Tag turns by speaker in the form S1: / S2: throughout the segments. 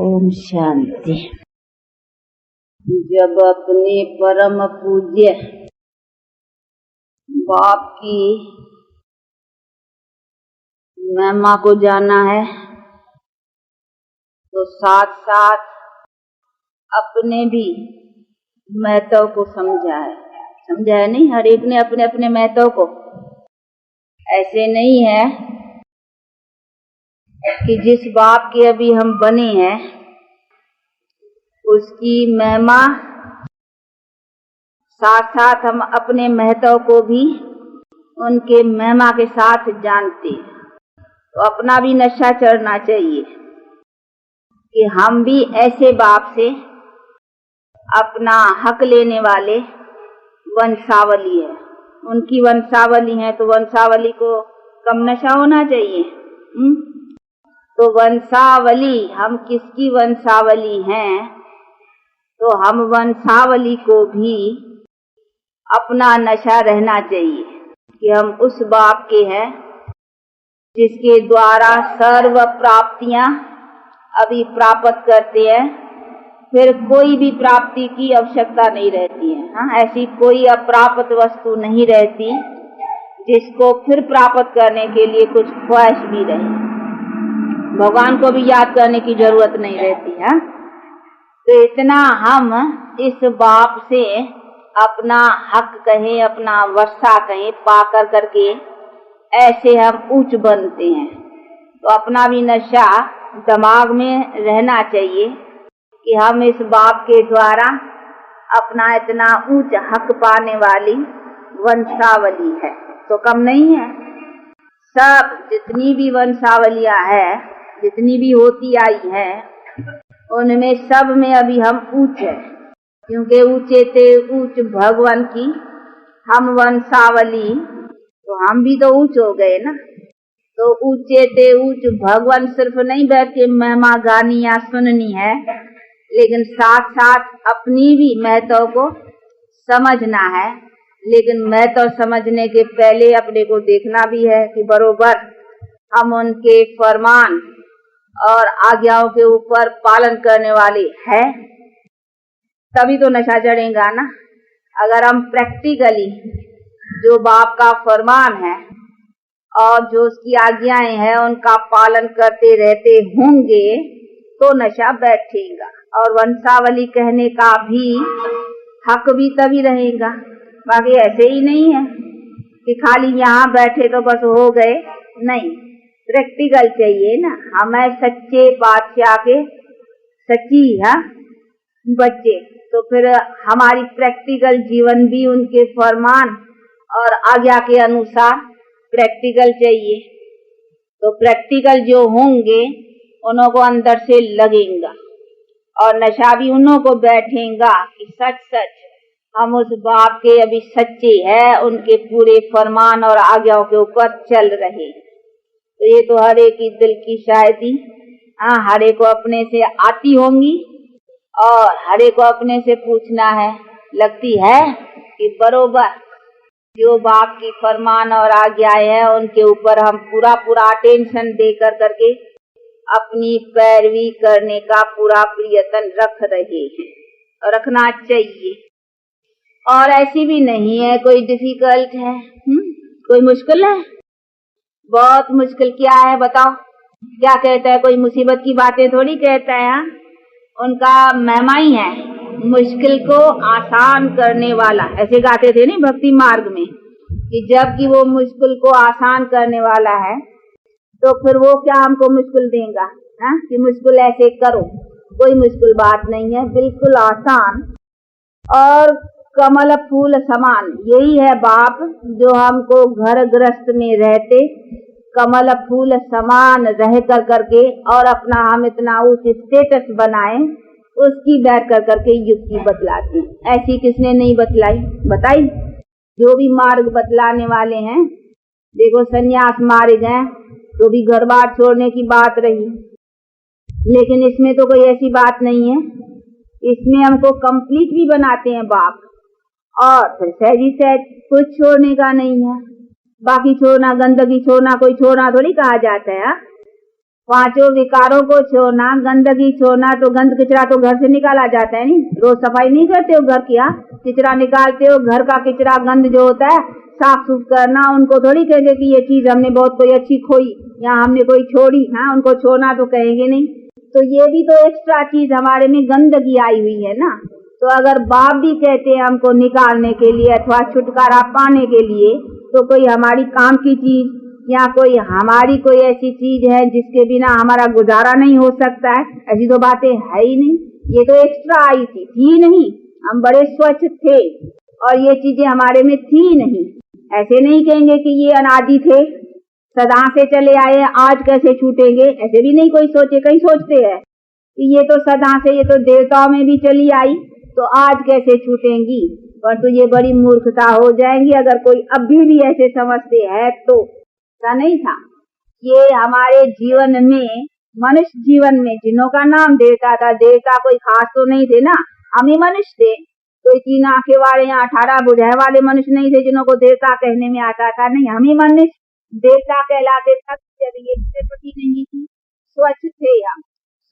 S1: ओम शांति। जब अपने परम पूज्य बाप की महिमा को जाना है तो साथ साथ अपने भी महत्व को समझा है नहीं। हर एक ने अपने अपने महत्व को, ऐसे नहीं है कि जिस बाप के अभी हम बने हैं उसकी महिमा साथ साथ हम अपने महत्व को भी उनके महिमा के साथ जानते हैं। तो अपना भी नशा चढ़ना चाहिए कि हम भी ऐसे बाप से अपना हक लेने वाले वंशावली है, उनकी वंशावली है, तो वंशावली को कम नशा होना चाहिए। तो वंशावली, हम किसकी वंशावली हैं, तो हम वंशावली को भी अपना नशा रहना चाहिए कि हम उस बाप के हैं जिसके द्वारा सर्व प्राप्तियां अभी प्राप्त करते हैं, फिर कोई भी प्राप्ति की आवश्यकता नहीं रहती है। हाँ, ऐसी कोई अप्राप्त वस्तु नहीं रहती जिसको फिर प्राप्त करने के लिए कुछ ख्वाहिश भी रहे। भगवान को भी याद करने की जरूरत नहीं रहती है। तो इतना हम इस बाप से अपना हक कहें, अपना वर्षा कहें, पाकर करके ऐसे हम ऊंच बनते हैं। तो अपना भी नशा दिमाग में रहना चाहिए कि हम इस बाप के द्वारा अपना इतना ऊंच हक पाने वाली वंशावली है। तो कम नहीं है। सब जितनी भी वंशावलियां है, जितनी भी होती आई है, उनमें सब में अभी हम ऊंच है, क्योंकि ऊंचे थे ऊंच भगवान की हम वंशावली, तो हम भी तो ऊंच हो गए ना। तो ऊंचे थे ऊंच भगवान सिर्फ नहीं बैठ के महिमा गानी या सुननी है, लेकिन साथ साथ अपनी भी महत्व को समझना है। लेकिन महत्व समझने के पहले अपने को देखना भी है कि बरोबर हम उनके फरमान और आज्ञाओं के ऊपर पालन करने वाले हैं, तभी तो नशा चढ़ेगा ना। अगर हम प्रैक्टिकली जो बाप का फरमान है और जो उसकी आज्ञाएं हैं उनका पालन करते रहते होंगे तो नशा बैठेगा, और वंशावली कहने का भी हक भी तभी रहेगा। बाकी ऐसे ही नहीं है कि खाली यहाँ बैठे तो बस हो गए, नहीं, प्रैक्टिकल चाहिए ना। हमें सच्चे बादशाह के सच्ची बच्चे, तो फिर हमारी प्रैक्टिकल जीवन भी उनके फरमान और आज्ञा के अनुसार प्रैक्टिकल चाहिए। तो प्रैक्टिकल जो होंगे उन्हों को अंदर से लगेगा और नशा भी उन्हों को बैठेगा कि सच सच हम उस बाप के अभी सच्चे हैं, उनके पूरे फरमान और आज्ञाओं के ऊपर चल रहे। तो ये तो हर एक की दिल की शायदी हर एक को अपने से आती होंगी, और हर एक को अपने से पूछना है, लगती है कि बरोबर जो बाप की फरमान और आज्ञाएं हैं उनके ऊपर हम पूरा पूरा अटेंशन दे करके अपनी पैरवी करने का पूरा प्रयत्न रख रहे हैं, और रखना चाहिए। और ऐसी भी नहीं है कोई डिफिकल्ट है, कोई मुश्किल है, बहुत मुश्किल क्या है बताओ। क्या कहता है, कोई मुसीबत की बातें थोड़ी कहता है। उनका महिमा ही है मुश्किल को आसान करने वाला, ऐसे गाते थे नहीं भक्ति मार्ग में, कि जबकि वो मुश्किल को आसान करने वाला है तो फिर वो क्या हमको मुश्किल देगा कि मुश्किल ऐसे करो। कोई मुश्किल बात नहीं है, बिल्कुल आसान और कमल फूल समान। यही है बाप जो हमको घर गृहस्थ में रहते कमल फूल समान रह करके और अपना हम इतना उच्च स्टेटस बनाए, उसकी बैठ करके युक्ति बतलाती। ऐसी किसने नहीं बतलाई, बताई। जो भी मार्ग बतलाने वाले हैं, देखो सन्यास मार्ग है तो भी घर बार छोड़ने की बात रही, लेकिन इसमें तो कोई ऐसी बात नहीं है। इसमें हमको कंप्लीट भी बनाते हैं बाप, और फिर सहजी सहज कुछ छोड़ने का नहीं है। बाकी छोड़ना, गंदगी छोड़ना, कोई छोड़ना थोड़ी कहा जाता है। पांचों विकारों को छोड़ना, गंदगी छोड़ना, तो गंद कचरा तो घर से निकाला जाता है नहीं। रोज सफाई नहीं करते हो घर की? कचरा निकालते हो, घर का कचरा गंद जो होता है साफ सुफ करना। उनको थोड़ी कहेंगे कि ये चीज हमने बहुत कोई अच्छी खोई या हमने कोई छोड़ी, उनको छोड़ना तो कहेंगे नहीं। तो ये भी तो एक्स्ट्रा चीज हमारे में गंदगी आई हुई है ना। तो अगर बाप भी कहते हैं हमको निकालने के लिए अथवा छुटकारा पाने के लिए, तो कोई हमारी काम की चीज या कोई हमारी कोई ऐसी चीज है जिसके बिना हमारा गुजारा नहीं हो सकता है, ऐसी तो बातें है ही नहीं। ये तो एक्स्ट्रा आई थी नहीं। हम बड़े स्वच्छ थे और ये चीजें हमारे में थी नहीं। ऐसे नहीं कहेंगे कि ये अनादि थे, सदा से चले आए, आज कैसे छूटेंगे, ऐसे भी नहीं कोई सोचे। कहीं सोचते हैं कि ये तो सदा से, ये तो देवताओं में भी चली आई, तो आज कैसे छूटेंगी। पर तो ये बड़ी मूर्खता हो जाएंगी अगर कोई अभी भी ऐसे समझते हैं तो। ऐसा नहीं था। ये हमारे जीवन में, मनुष्य जीवन में जिन्हों का नाम देवता था, देवता कोई खास तो नहीं थे ना, हम ही मनुष्य थे। कोई 3 आंखें वाले या 18 भुजाएं वाले मनुष्य नहीं थे जिन्हों को देवता कहने में आता था। नहीं, हम ही मनुष्य देवता कहलाते तक जब ये प्रकृति नहीं थी। स्वच्छ थे हम,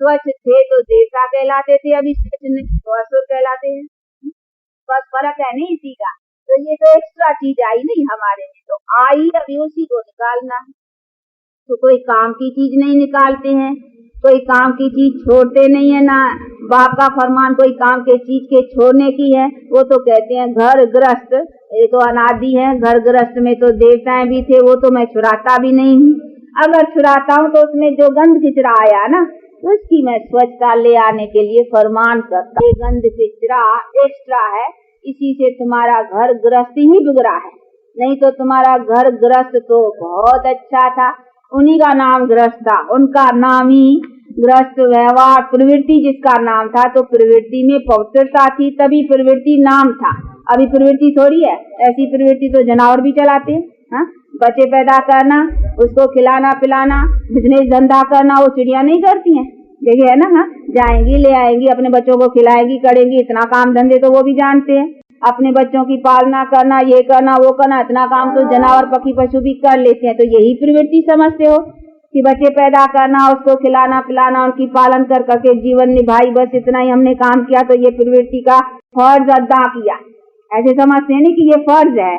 S1: स्वच्छ थे तो देवता कहलाते थे, अभी स्वच्छ नहीं तो असुर कहलाते हैं। बस फर्क है नहीं इसी का। तो ये तो एक्स्ट्रा चीज आई नहीं हमारे में, तो आई अभी उसी को निकालना है। तो कोई काम की चीज नहीं निकालते हैं, कोई काम की चीज छोड़ते नहीं है ना। बाप का फरमान कोई काम के चीज के छोड़ने की है, वो तो कहते हैं घर गृहस्थ, ये तो अनादि है। घर गृहस्थ में तो देवताएं भी थे, वो तो मैं छुड़ाता भी नहीं हूँ। अगर छुड़ाता हूँ तो उसमें जो गंद कचरा आया ना, उसकी मैं स्वच्छता ले आने के लिए फरमान करता। ये गंद कचरा एक्स्ट्रा है, इसी से तुम्हारा घर गृहस्थ ही बिगड़ा है। नहीं तो तुम्हारा घर गृहस्थ तो बहुत अच्छा था। उन्हीं का नाम गृहस्थ था, उनका नाम ही गृहस्थ व्यवहार प्रवृत्ति जिसका नाम था। तो प्रवृत्ति में पवित्रता थी, तभी प्रवृत्ति नाम था। अभी प्रवृत्ति थोड़ी है, ऐसी प्रवृत्ति तो जानवर भी चलाते हैं। बच्चे पैदा करना, उसको खिलाना पिलाना, बिजनेस धंधा करना, वो चिड़िया नहीं करती हैं। देखिए है ना, जाएंगी ले आएंगी, अपने बच्चों को खिलाएंगी करेंगी, इतना काम धंधे तो वो भी जानते हैं। अपने बच्चों की पालना करना, ये करना वो करना, इतना काम तो जानवर पक्षी पशु भी कर लेते हैं। तो यही प्रवृत्ति समझते हो कि बच्चे पैदा करना, उसको खिलाना पिलाना, उनकी पालन कर करके जीवन निभाई, बस इतना ही हमने काम किया, तो ये प्रवृत्ति का फर्ज अदा किया। ऐसे समझते हैं नहीं कि ये फर्ज है।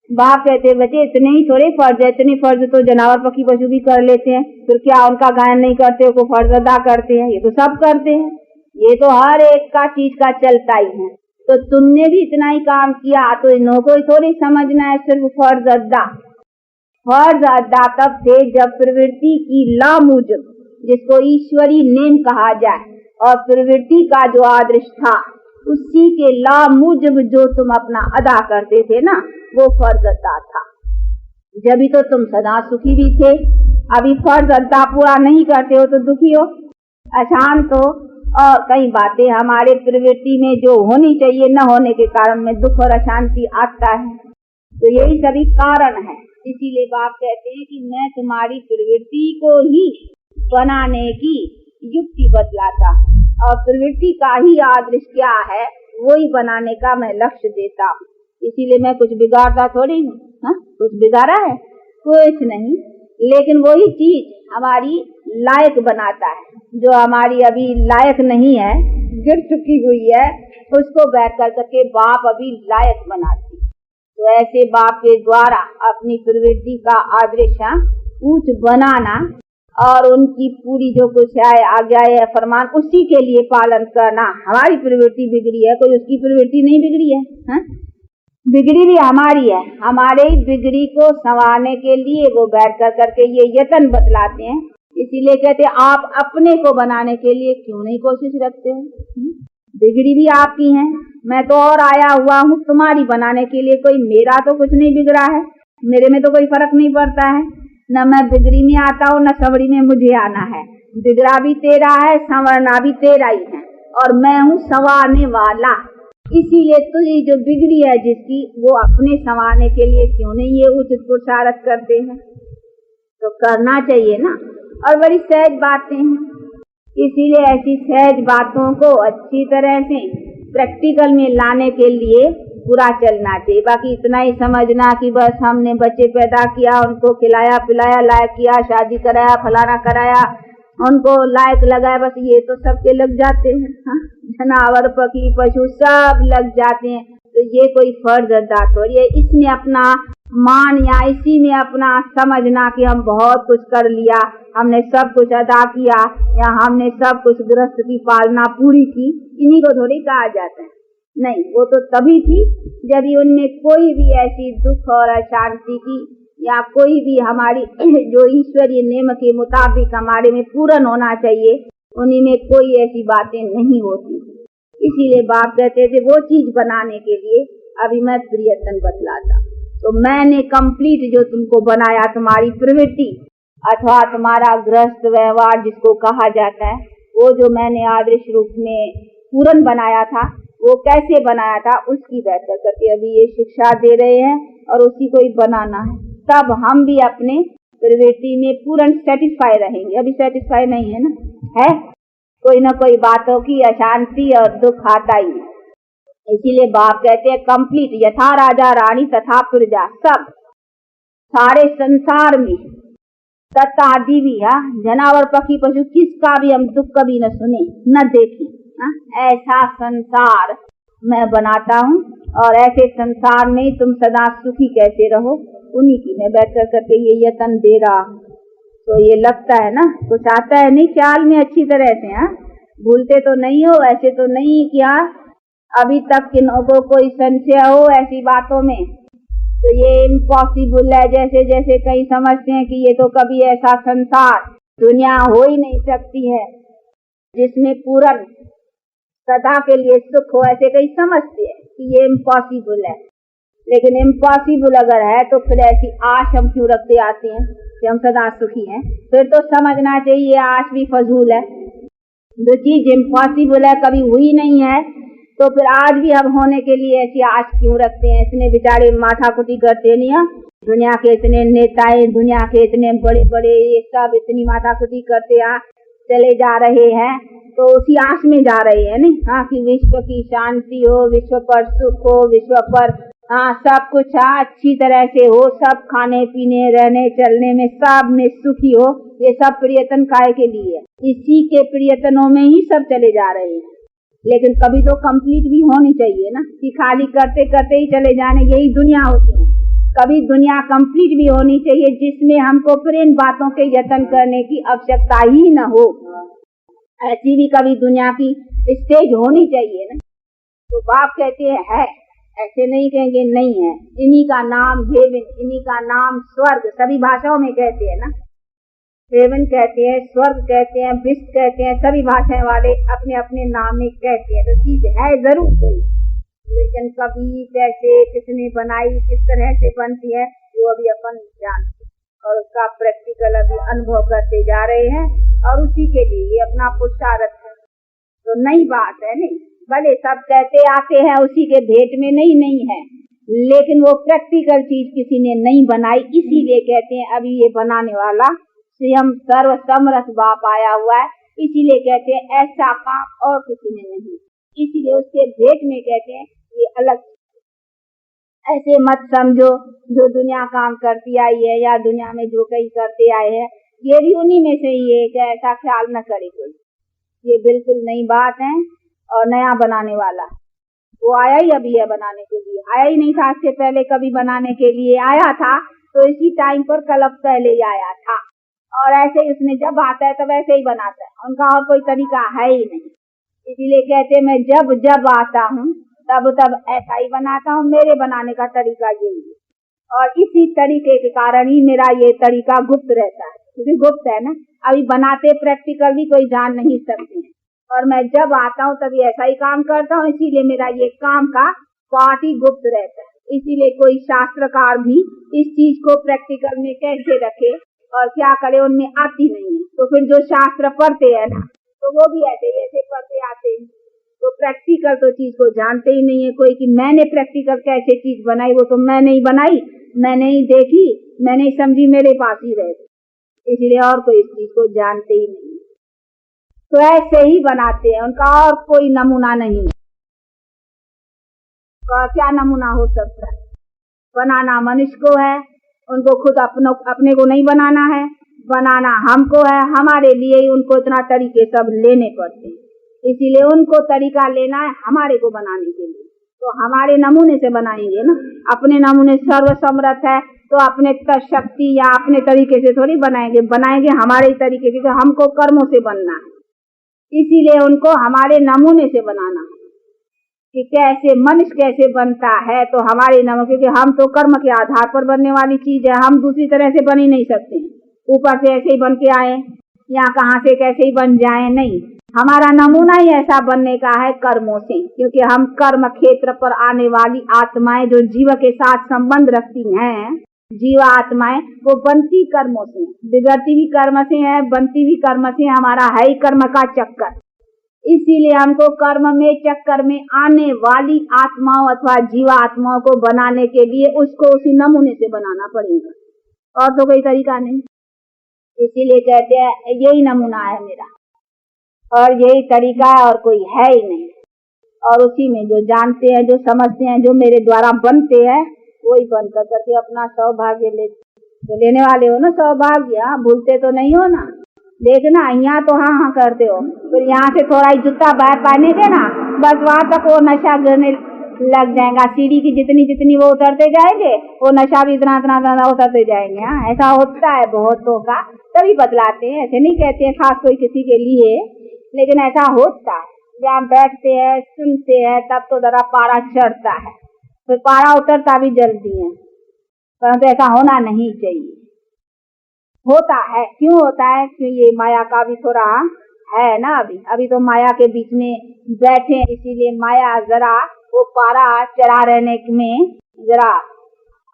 S1: बाप कहते बच्चे इतने ही थोड़े फर्ज है, इतने फर्ज तो जानवर पक्षी पशु भी कर लेते हैं, फिर क्या उनका गायन नहीं करते, वो फर्ज अदा करते हैं? ये तो सब करते हैं, ये तो हर एक का चीज का चलता ही है। तो तुमने भी इतना ही काम किया, तो इन्हों को थोड़ी समझना है सिर्फ फर्ज अदा। फर्ज अदा तब थे जब प्रवृत्ति की लामुजब, जिसको ईश्वरी नेम कहा जाए, और प्रवृत्ति का जो आदर्श था उसी के लामुजब जो तुम अपना अदा करते थे ना, वो फर्ज अदा था। जब भी तो तुम सदा सुखी भी थे। अभी फर्ज अदा पूरा नहीं करते हो तो दुखी हो, अशांत हो, और कई बातें हमारे प्रवृत्ति में जो होनी चाहिए न होने के कारण में दुख और अशांति आता है। तो यही सभी कारण है। इसीलिए बाप कहते हैं कि मैं तुम्हारी प्रवृत्ति को ही बनाने की युक्ति बतलाता हूँ, और प्रवृत्ति का ही आदर्श क्या है वही बनाने का मैं लक्ष्य देता हूँ। इसीलिए मैं कुछ बिगाड़ता थोड़ी हूँ। कुछ बिगाड़ा है? कुछ नहीं, लेकिन वही चीज हमारी लायक बनाता है। जो हमारी अभी लायक नहीं है, गिर चुकी हुई है, उसको बैठ कर करके बाप अभी लायक बनाती। तो ऐसे बाप के द्वारा अपनी प्रवृत्ति का आदर्श ऊंच बनाना और उनकी पूरी जो कुछ है आज्ञा है फरमान उसी के लिए पालन करना। हमारी प्रवृत्ति बिगड़ी है, कोई उसकी प्रवृत्ति नहीं बिगड़ी है, बिगड़ी भी हमारी है। हमारे बिगड़ी को संवारने के लिए वो बैठ कर करके ये यत्न बतलाते हैं। इसीलिए कहते आप अपने को बनाने के लिए क्यों नहीं कोशिश रखते हो? बिगड़ी भी आपकी है, मैं तो और आया हुआ हूँ तुम्हारी बनाने के लिए। कोई मेरा तो कुछ नहीं बिगड़ा है, मेरे में तो कोई फर्क नहीं पड़ता है। न मैं बिगड़ी में आता हूँ, न संवरी में मुझे आना है। बिगड़ा भी तेरा है, संवरना भी तेरा ही है, और मैं हूँ संवारने वाला। इसीलिए तुझे जो बिगड़ी है जिसकी, वो अपने संवारने के लिए क्यों नहीं ये उचित पुरुषार्थ करते हैं? तो करना चाहिए ना। और बड़ी सहज बातें हैं, इसीलिए ऐसी सहज बातों को अच्छी तरह से प्रैक्टिकल में लाने के लिए पूरा चलना चाहिए। बाकी इतना ही समझना कि बस हमने बच्चे पैदा किया, उनको खिलाया पिलाया, लायक किया, शादी कराया, फलाना कराया, उनको लायक लगाए, बस ये तो सबके लग जाते हैं। हाँ? जनावर पक्षी पशु सब लग जाते हैं, तो ये कोई फर्ज अदा थोड़ी है। इसमें अपना मान या इसी में अपना समझना कि हम बहुत कुछ कर लिया, हमने सब कुछ अदा किया या हमने सब कुछ गृहस्थ की पालना पूरी की, इन्हीं को थोड़ी कहा जाता है। नहीं, वो तो तभी थी जब उनमें कोई भी ऐसी दुख और अशांति की या कोई भी हमारी जो ईश्वरीय नियम के मुताबिक हमारे में पूर्ण होना चाहिए, उन्हीं में कोई ऐसी बातें नहीं होती। इसीलिए बाप कहते थे वो चीज बनाने के लिए अभी मैं प्रयत्न बतलाता। तो मैंने कंप्लीट जो तुमको बनाया, तुम्हारी प्रवृत्ति अथवा तुम्हारा गृहस्थ व्यवहार जिसको कहा जाता है, वो जो मैंने आदर्श रूप में पूर्ण बनाया था, वो कैसे बनाया था उसकी व्याख्या करके अभी ये शिक्षा दे रहे हैं और उसी को ही बनाना है। तब हम भी अपने प्रवृत्ति में पूर्ण सेटिस्फाई रहेंगे। अभी सेटिस्फाई नहीं है ना, है कोई ना कोई बातों की अशांति और दुख आता ही है। इसीलिए बाप कहते हैं कंप्लीट, यथा राजा रानी तथा प्रजा, सब सारे संसार में तथा आदि भी, जनावर पक्षी पशु किसका भी हम दुख कभी न सुने न देखे। ऐसा संसार मैं बनाता हूँ और ऐसे संसार में तुम सदा सुखी कैसे रहो, उन्हीं की मैं व्याख्या करके ये यत्न दे रहा हूँ। तो ये लगता है ना कुछ आता है नहीं ख्याल में अच्छी तरह से, भूलते तो नहीं हो, ऐसे तो नहीं क्या अभी तक किन्हों को कोई संशय हो ऐसी बातों में, तो ये इम्पॉसिबल है। जैसे जैसे कई समझते हैं कि ये तो कभी ऐसा संसार दुनिया हो ही नहीं सकती है जिसमें पूर्ण सदा के लिए सुख हो, ऐसे कई समझते हैं कि ये इम्पॉसिबल है। लेकिन इम्पॉसिबल अगर है तो फिर ऐसी आश हम क्यों रखते आते हैं कि हम सदा सुखी हैं? फिर तो समझना चाहिए आश भी फजूल है। जो चीज इम्पॉसिबल है, कभी हुई नहीं है, तो फिर आज भी हम होने के लिए ऐसी आश क्यों रखते हैं? इतने बेचारे माथाकुटी करते नहीं है, दुनिया के इतने नेताएं, दुनिया के इतने बड़े बड़े ये सब इतनी माथाकुटी करते चले जा रहे हैं, तो उसी आश में जा रहे हैं नहीं, कि विश्व की शांति हो, विश्व पर सुख हो, विश्व पर सब कुछ अच्छी तरह से हो, सब खाने पीने रहने चलने में सब में सुखी हो। ये सब प्रयत्न काय के लिए? इसी के प्रयत्नों में ही सब चले जा रहे हैं। लेकिन कभी तो कंप्लीट भी होनी चाहिए ना, कि खाली करते करते ही चले जाने, यही दुनिया होती है। कभी दुनिया कंप्लीट भी होनी चाहिए जिसमें हमको फिर इन बातों के यत्न करने की आवश्यकता ही न हो। ऐसी भी कभी दुनिया की स्टेज होनी चाहिए ना। तो बाप कहते हैं है, ऐसे नहीं कहेंगे नहीं है। इन्हीं का नाम हेवन, इन्हीं का नाम स्वर्ग, सभी भाषाओं में कहते हैं ना। हेवन कहते हैं, स्वर्ग कहते हैं, विश्व कहते हैं, सभी भाषाएं वाले अपने अपने नाम में कहते हैं। तो चीज है जरूर कोई, लेकिन कभी कैसे किसने बनाई, किस तरह से बनती है, वो अभी अपन जानते और उसका प्रैक्टिकल अभी अनुभव करते जा रहे हैं और उसी के लिए अपना पुरुषार्थ है। तो नई बात है नहीं, भले सब कहते आते हैं उसी के भेंट में नहीं है, लेकिन वो प्रैक्टिकल चीज किसी ने नहीं बनाई, इसीलिए कहते हैं अभी ये बनाने वाला स्वयं सर्व समर्थ बाप आया हुआ है। इसीलिए कहते हैं ऐसा काम और किसी ने नहीं, इसीलिए उसके भेंट में कहते हैं ये अलग। ऐसे मत समझो जो दुनिया काम करती आई है या दुनिया में जो कई करते आए हैं ये भी उन्हीं में से ही है, कि ऐसा ख्याल न करे कोई। ये बिल्कुल नई बात है और नया बनाने वाला वो आया ही अभी है बनाने के लिए, आया ही नहीं था इससे पहले कभी बनाने के लिए। आया था तो इसी टाइम पर कल्प पहले ही आया था, और ऐसे ही उसने जब आता है तब ऐसे ही बनाता है, उनका और कोई तरीका है ही नहीं। इसीलिए कहते मैं जब जब आता हूँ तब तब ऐसा ही बनाता हूँ, मेरे बनाने का तरीका यही है। और इसी तरीके के कारण ही मेरा ये तरीका गुप्त रहता है, क्योंकि गुप्त है ना, अभी बनाते प्रैक्टिकल भी कोई जान नहीं सकते। और मैं जब आता हूँ तभी ऐसा ही काम करता हूँ, इसीलिए मेरा ये काम का पार्ट ही गुप्त रहता है। इसीलिए कोई शास्त्रकार भी इस चीज को प्रैक्टिकल में कैसे रखे और क्या करे उनमें आती नहीं है। तो फिर जो शास्त्र पढ़ते हैं ना, तो वो भी ऐसे पढ़ते आते हैं, तो प्रैक्टिकल तो चीज को जानते ही नहीं है कोई, कि मैंने प्रैक्टिकल कैसे चीज बनाई, वो तो मैं नहीं बनाई, मैं नहीं देखी, मैं नहीं समझी, मेरे पास ही रहे, इसलिए और कोई इस चीज को जानते ही नहीं। तो ऐसे ही बनाते हैं, उनका और कोई नमूना नहीं है। क्या नमूना हो सकता है? बनाना मनुष्य को है, उनको खुद अपने को नहीं बनाना है, बनाना हमको है, हमारे लिए ही उनको इतना तरीके सब लेने पड़ते हैं, इसीलिए उनको तरीका लेना है हमारे को बनाने के लिए। तो हमारे नमूने से बनाएंगे ना, अपने नमूने सर्वसमर्थ है तो अपने शक्ति या अपने तरीके से थोड़ी बनाएंगे हमारे ही तरीके से, क्योंकि हमको कर्मों से बनना है, इसीलिए उनको हमारे नमूने से बनाना कि कैसे मनुष्य कैसे बनता है, तो हमारे नमूने, क्योंकि हम तो कर्म के आधार पर बनने वाली चीज है, हम दूसरी तरह से बन ही नहीं सकते, ऊपर से ऐसे ही बन के आए या कहाँ से कैसे ही बन जाए, नहीं, हमारा नमूना ही ऐसा बनने का है कर्मों से, क्योंकि हम कर्म क्षेत्र पर आने वाली आत्माएं जो जीव के साथ संबंध रखती हैं, जीव आत्माएं वो बनती कर्मों से, बिगड़ती भी कर्म से है, बनती भी कर्म से, हमारा है ही कर्म का चक्कर। इसीलिए हमको कर्म में चक्कर में आने वाली आत्माओं अथवा जीव आत्माओं को बनाने के लिए उसको उसी नमूने से बनाना पड़ेगा, और तो कोई तरीका नहीं। इसीलिए कहते हैं यही नमूना है मेरा और यही तरीका है और कोई है ही नहीं, और उसी में जो जानते हैं, जो समझते हैं, जो मेरे द्वारा बनते हैं, वही बन करके अपना सौभाग्य लेने वाले हो ना, सौभाग्य। हाँ, भूलते तो नहीं हो ना, देखना यहाँ तो हाँ हाँ करते हो, फिर यहाँ से थोड़ा ही जूता बाहर पाने के ना, बस वहाँ तक वो नशा गिरने लग जाएगा, सीढ़ी की जितनी वो उतरते जाएंगे, वो नशा भी इतना उतरते जाएंगे। हाँ, ऐसा होता है बहुतों का, तभी बतलाते हैं, ऐसे नहीं कहते हैं खास कोई किसी के लिए, लेकिन ऐसा होता है। जहाँ बैठते हैं सुनते हैं तब तो जरा पारा चढ़ता है, फिर पारा उतरता भी जल्दी है, परंतु ऐसा होना नहीं चाहिए। होता है, क्यों होता है? क्यों ये माया का भी थोड़ा है ना, अभी तो माया के बीच में बैठे, इसीलिए माया जरा वो पारा चढ़ा रहने में जरा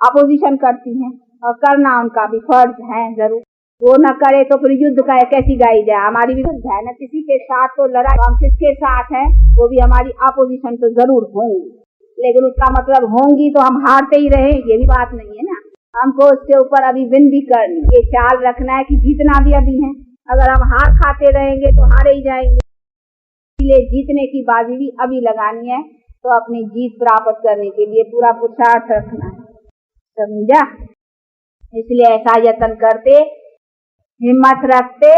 S1: अपोजिशन करती है, और करना उनका भी फर्ज है जरूर। वो न करे तो फिर युद्ध का कैसी गाई जाए, हमारी भी युद्ध है ना, किसी के साथ तो लड़ाई, हम किसके साथ हैं, वो भी हमारी अपोजिशन तो जरूर होंगी, लेकिन उसका मतलब होंगी तो हम हारते ही रहे, ये भी बात नहीं है ना। हमको उसके ऊपर अभी विन भी करनी, ये ख्याल रखना है कि जीतना भी अभी है, अगर हम हार खाते रहेंगे तो हारे ही जाएंगे, इसलिए जीतने की बाजी भी अभी लगानी है, तो अपनी जीत प्राप्त करने के लिए पूरा पुरुषार्थ रखना है, समझा? इसलिए ऐसा यत्न करते, हिम्मत रखते,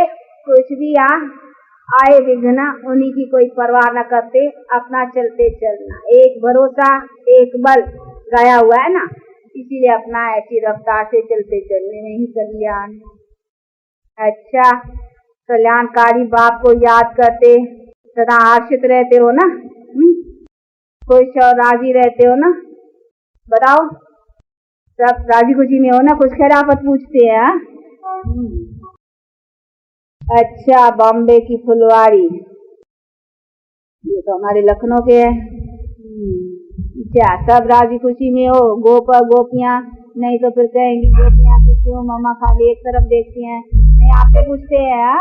S1: कुछ भी आए विघ्न उन्हीं की कोई परवाह न करते, अपना चलते चलना, एक भरोसा एक बल गया हुआ है ना, इसीलिए अपना ऐसी रफ्तार से चलते चलने में ही कल्याण। अच्छा, कल्याणकारी बाप को याद करते सदा हर्षित रहते हो ना, खुश और राजी रहते हो ना, बताओ सब राजी खुशी में हो ना, कुछ खैरापत पूछते हैं। अच्छा, बॉम्बे की फुलवारी, ये तो हमारे लखनऊ के है। क्या सब राजी खुशी में हो? गोपियां नहीं तो फिर कहेंगी गोपियां की क्यों मामा खाली एक तरफ देखती हैं, नहीं आपसे पूछते हैं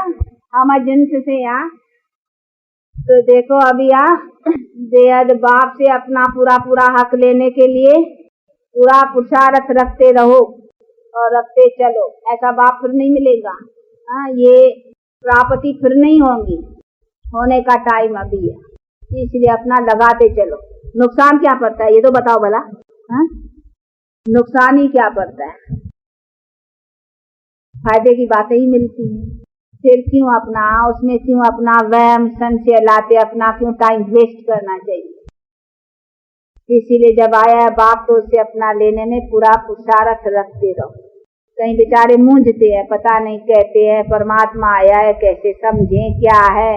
S1: हम जिनसे से। तो देखो अभी बेहद बाप से अपना पूरा हक लेने के लिए पूरा पुरुषार्थ रखते रहो और रखते चलो, ऐसा बाप फिर नहीं मिलेगा। ये प्राप्ति फिर नहीं होंगी, होने का टाइम अभी है, इसलिए अपना लगाते चलो। नुकसान क्या पड़ता है ये तो बताओ भला? नुकसान ही क्या पड़ता है, फायदे की बातें ही मिलती हैं, फिर क्यों अपना उसमें क्यों अपना वहम संशय लाते, अपना क्यों टाइम वेस्ट करना चाहिए। इसीलिए जब आया है बाप तो उससे अपना लेने में पूरा पुरुषार्थ रखते रहो। कहीं बेचारे मूंझते हैं, पता नहीं कहते हैं परमात्मा आया है कैसे समझें, क्या है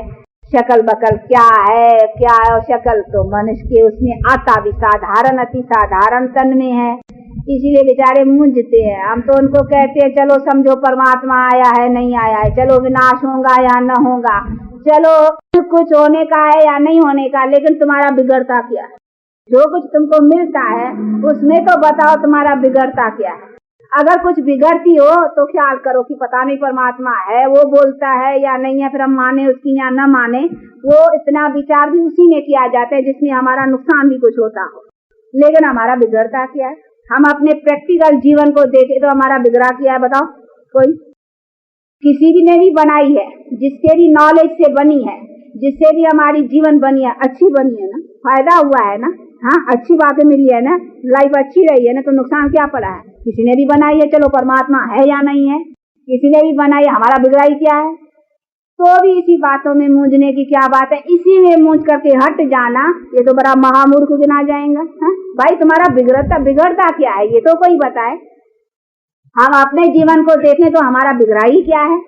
S1: शकल बकल, क्या है और शकल तो मनुष्य के उसमें आता भी साधारण अति साधारण तन में है, इसीलिए बेचारे मूंझते हैं। हम तो उनको कहते हैं चलो समझो परमात्मा आया है नहीं आया है, चलो विनाश होगा या न होगा, चलो कुछ होने का है या नहीं होने का, लेकिन तुम्हारा बिगड़ता क्या है? जो कुछ तुमको मिलता है उसमें तो बताओ तुम्हारा बिगड़ता क्या है। अगर कुछ बिगड़ती हो तो ख्याल करो कि पता नहीं परमात्मा है, वो बोलता है या नहीं है, फिर हम माने उसकी या न माने, वो इतना विचार भी उसी में किया जाता है जिसमें हमारा नुकसान भी कुछ होता हो, लेकिन हमारा बिगड़ता क्या है? हम अपने प्रैक्टिकल जीवन को देखें तो हमारा बिगड़ा क्या है बताओ? कोई किसी भी ने भी बनाई है, जिसके भी नॉलेज से बनी है, जिससे भी हमारी जीवन बनी है, अच्छी बनी है ना, फायदा हुआ है ना, हाँ अच्छी बातें मिली है ना, लाइफ अच्छी रही है ना, तो नुकसान क्या पड़ा है? किसी ने भी बनाई है, चलो परमात्मा है या नहीं है, किसी ने भी बनाई, हमारा बिगड़ाई क्या है? तो भी इसी बातों में मूंझने की क्या बात है? इसी में मूंझ करके हट जाना, ये तो बड़ा महामूर्ख गिना जाएगा। भाई तुम्हारा बिगड़ता क्या है, ये तो कोई बताए। हम अपने जीवन को देखें तो हमारा बिगड़ाई क्या है,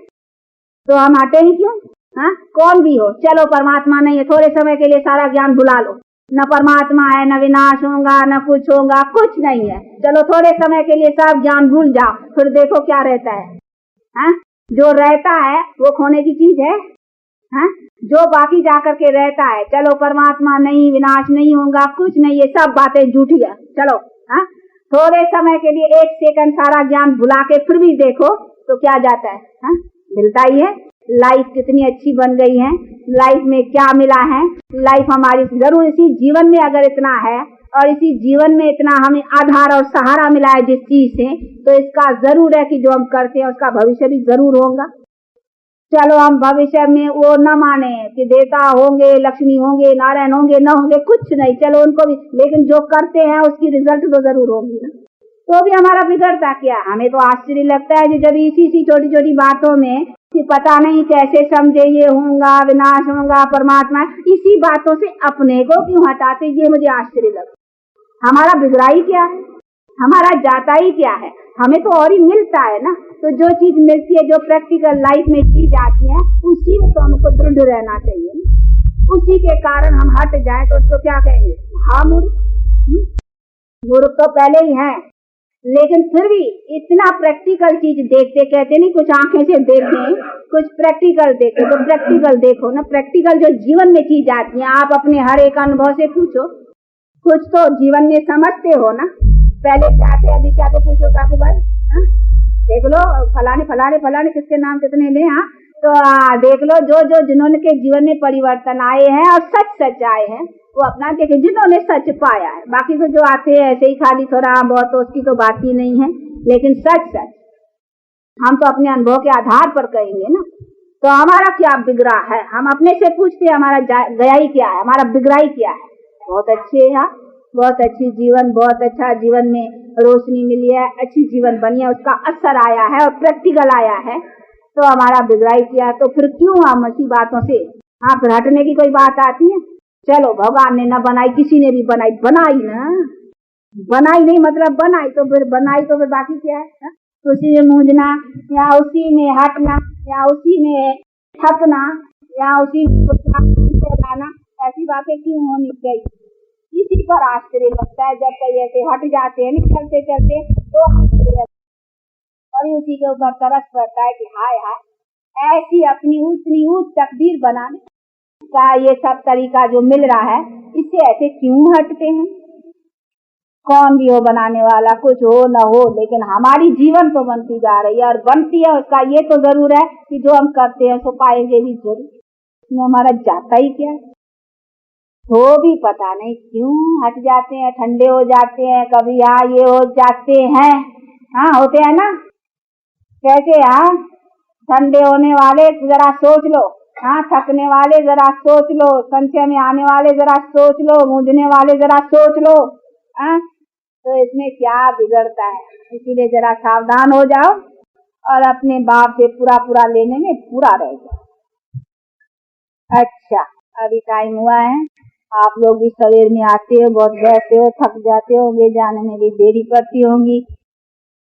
S1: तो हम हटे ही क्यों? कौन भी हो, चलो परमात्मा नहीं है, थोड़े समय के लिए सारा ज्ञान भुला लो, न परमात्मा है, न विनाश होगा, न कुछ होगा, कुछ नहीं है। चलो थोड़े समय के लिए सब ज्ञान भूल जाओ, फिर देखो क्या रहता है। जो रहता है वो खोने की चीज है। जो बाकी जाकर के रहता है, चलो परमात्मा नहीं, विनाश नहीं होगा, कुछ नहीं, ये सब बातें झूठी है। चलो थोड़े समय के लिए 1 सेकंड सारा ज्ञान भुला के फिर भी देखो तो क्या जाता है? मिलता ही है। लाइफ कितनी अच्छी बन गई है, लाइफ में क्या मिला है। लाइफ हमारी जरूर इसी जीवन में अगर इतना है और इसी जीवन में इतना हमें आधार और सहारा मिला है जिस चीज से, तो इसका जरूर है कि जो हम करते हैं उसका भविष्य भी जरूर होगा। चलो हम भविष्य में वो न माने कि देवता होंगे, लक्ष्मी होंगे, नारायण होंगे, न होंगे, कुछ नहीं, चलो उनको भी, लेकिन जो करते हैं उसकी रिजल्ट तो जरूर होगी ना। तो भी हमारा बिगड़ता क्या? हमें तो आश्चर्य लगता है कि जब इसी छोटी छोटी बातों में कि पता नहीं कैसे समझे, ये होगा, विनाश होगा, परमात्मा, इसी बातों से अपने को क्यों हटाते, ये मुझे आश्चर्य लगता। हमारा बिगड़ाई क्या है, हमारा जाता ही क्या है? हमें तो और ही मिलता है ना। तो जो चीज मिलती है, जो प्रैक्टिकल लाइफ में चीज आती है, उसी में तो हमको दृढ़ रहना चाहिए ना। उसी के कारण हम हट जाए तो उसको क्या कहेंगे? हाँ मूर्ख तो पहले ही है, लेकिन फिर भी इतना प्रैक्टिकल चीज देखते, कहते नहीं कुछ आंखें से देखें, कुछ प्रैक्टिकल देखे, तो प्रैक्टिकल देखो ना। प्रैक्टिकल जो जीवन में चीज आती है, आप अपने हर एक अनुभव से पूछो, कुछ तो जीवन में समझते हो ना। पहले क्या थे, अभी क्या थे, पूछो काकू भाई। देख लो फलाने किसके नाम कितने ले, तो देख लो जो जिन्होंने के जीवन में परिवर्तन आए हैं और सच आए हैं, वो अपना देखे, जिन्होंने सच पाया है। बाकी तो जो आते हैं ऐसे ही खाली थोड़ा बहुत, तो उसकी तो बात ही नहीं है। लेकिन सच हम तो अपने अनुभव के आधार पर कहेंगे ना। तो हमारा क्या बिगड़ा है, हम अपने से पूछते हैं हमारा गया ही क्या है, हमारा बिगड़ाई क्या है। बहुत अच्छे है, बहुत अच्छी जीवन, बहुत अच्छा जीवन में रोशनी मिली है, अच्छी जीवन बनी है, उसका असर आया है और प्रैक्टिकल आया है। तो हमारा बिगड़ाई किया, तो फिर क्यों हम ऐसी बातों से फिर हटने की कोई बात आती है? चलो भगवान ने न बनाई, किसी ने भी बनाई ना, बनाई नहीं मतलब बनाई, तो फिर बाकी क्या है? उसी में मूंझना, या उसी में हटना, या उसी में थकना, या उसी में लाना, ऐसी बातें क्यों होनी चाहिए? इसी पर आश्चर्य लगता है जब कई ऐसे हट जाते हैं चलते चलते, तो आश्चर्य, और उसी के ऊपर तरस पड़ता है कि हाय ऐसी अपनी ऊंच तकदीर बनाने का ये सब तरीका जो मिल रहा है, इससे ऐसे क्यों हटते हैं? कौन भी हो बनाने वाला, कुछ हो न हो, लेकिन हमारी जीवन तो बनती जा रही है, और बनती है उसका ये तो जरूर है कि जो हम करते हैं सो पाएंगे भी जरूर। इसमें हमारा जाता ही क्या है? तो भी पता नहीं क्यों हट जाते हैं, ठंडे हो जाते हैं, कभी ये हो जाते हैं। होते हैं ना कैसे? ठंडे होने वाले जरा सोच लो, थकने वाले जरा सोच लो, संशय में आने वाले जरा सोच लो, मूंझने वाले जरा सोच लो। तो इसमें क्या बिगड़ता है? इसीलिए जरा सावधान हो जाओ और अपने बाप से पूरा लेने में पूरा रह जाओ। अच्छा, अभी टाइम हुआ है, आप लोग भी सवेर में आते हो, बहुत बैठते हो, थक जाते होंगे, जाने में भी देरी पड़ती होंगी।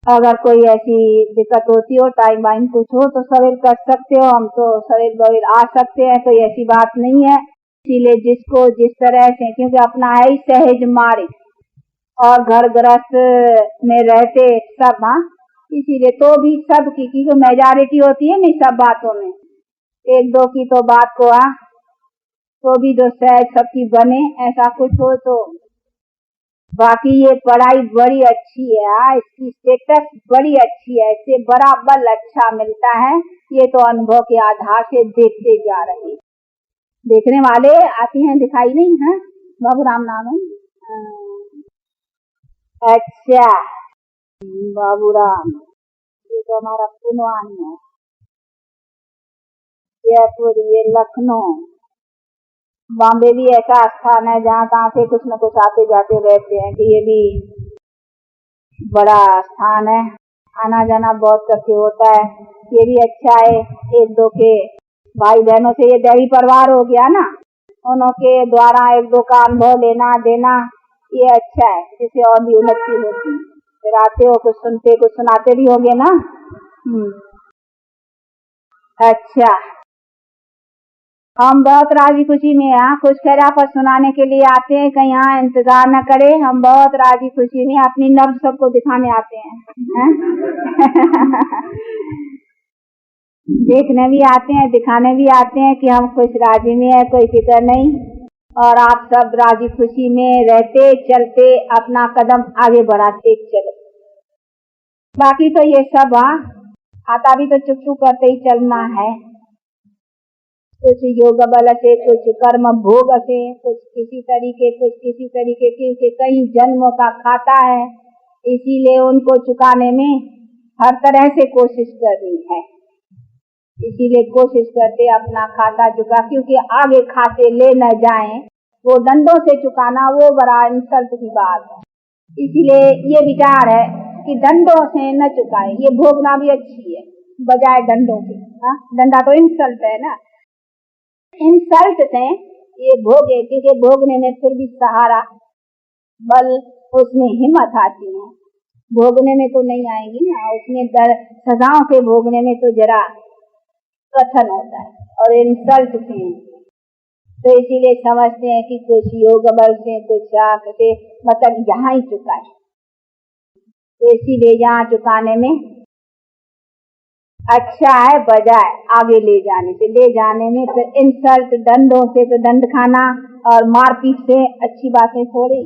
S1: अगर कोई ऐसी दिक्कत होती हो, टाइम वाइम कुछ हो, तो सवेर कर सकते हो, हम तो सवेर आ सकते हैं, कोई ऐसी बात नहीं है। इसीलिए जिसको जिस तरह से, क्योंकि अपना है ही सहज मारे, और घर गृहस्थ में रहते सब, इसीलिए तो भी सब की जो मेजॉरिटी होती है नहीं सब बातों में, 1-2 की तो बात को तो भी जो सहज सबकी बने, ऐसा कुछ हो तो। बाकी ये पढ़ाई बड़ी अच्छी है, इसकी स्टेटस बड़ी अच्छी है, इससे बड़ा बल अच्छा मिलता है। ये तो अनुभव के आधार से देखते जा रहे, देखने वाले आती हैं, दिखाई नहीं है। बाबूराम नाम है। अच्छा, बाबूराम, ये तो हमारा पुनवान है, जयपुर, ये लखनऊ, बॉम्बे भी ऐसा स्थान है जहाँ तहाँ से कुछ न कुछ आते जाते रहते हैं कि ये भी बड़ा स्थान है। आना जाना बहुत करके होता है, ये भी अच्छा है। एक दो के भाई बहनों से ये दैवी परिवार हो गया ना, उन्हों के द्वारा एक दो का अनुभव लेना देना, ये अच्छा है, जिससे और भी उन्नति होती। फिर आते हो कुछ सुनते कुछ सुनाते भी होगे ना। अच्छा, हम बहुत राजी खुशी में यहाँ खुश खैरापत सुनाने के लिए आते हैं, कहीं यहाँ इंतजार न करे। हम बहुत राजी खुशी में अपनी नब्ज सबको दिखाने आते हैं, देखने भी आते हैं, दिखाने भी आते हैं कि हम खुश राजी में है, कोई फिक्र नहीं। और आप सब राजी खुशी में रहते चलते अपना कदम आगे बढ़ाते चलो। बाकी तो ये सब आता भी तो चुप चुप करते ही चलना है। कुछ योग बल से, कुछ कर्म भोग से, कुछ किसी तरीके क्योंकि कई जन्मों का खाता है, इसीलिए उनको चुकाने में हर तरह से कोशिश करनी है। इसीलिए कोशिश करते अपना खाता चुका, क्योंकि आगे खाते ले न जाएं, वो दंडों से चुकाना वो बड़ा इंसल्ट की बात है। इसीलिए ये विचार है कि दंडों से न चुकाए, ये भोगना भी अच्छी है बजाय दंडों के। दंडा तो इंसल्ट है ना, इंसल्ट से ये भोगे, क्योंकि भोगने में फिर भी सहारा बल, उसमें हिम्मत आती है। भोगने में तो नहीं आएगी ना, उसमें सजाओं के भोगने में तो जरा कठिन होता है, और इंसल्ट से तो इसीलिए समझते हैं कि कुछ योग बल से, कुछ आंख से, मतलब यहाँ ही चुकाए। तो इसीलिए यहाँ चुकाने में अच्छा है बजाय आगे ले जाने से। ले जाने में फिर इंसल्ट, दंडों से तो दंड खाना और मारपीट से अच्छी बातें थोड़ी।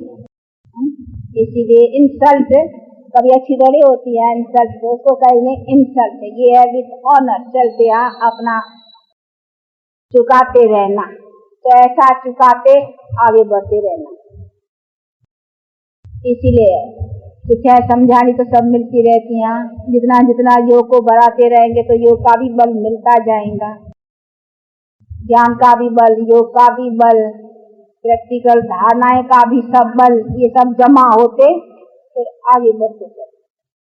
S1: इसीलिए इंसल्ट कभी अच्छी थोड़ी होती है, इंसल्ट तो उसको कहेंगे इंसल्ट। ये है विद ऑनर, चलते अपना चुकाते रहना, तो ऐसा चुकाते आगे बढ़ते रहना। इसीलिए शिक्षा समझानी तो सब मिलती रहती हैं। जितना जितना योग को बढ़ाते रहेंगे तो योग का भी बल मिलता जाएगा, ज्ञान का भी बल, योग का भी बल, प्रैक्टिकल धारणाएं का भी सब बल, ये सब जमा होते फिर आगे बढ़ते चले।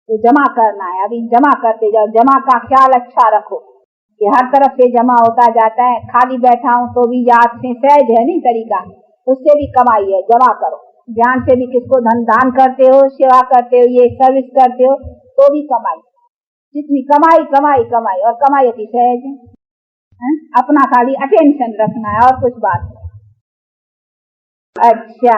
S1: तो जमा करना है, अभी जमा करते जाओ। जमा का ख्याल अच्छा रखो कि हर तरफ से जमा होता जाता है। खाली बैठा हूँ तो भी याद से सहज है नहीं तरीका, उससे भी कमाई है, जमा करो। ज्ञान से भी किसको दान करते हो, सेवा करते हो, ये सर्विस करते हो, तो भी कमाई। जितनी कमाई कमाई कमाई, और कमाई अति सहज है। अपना खाली अटेंशन रखना है और कुछ बात नहीं। अच्छा।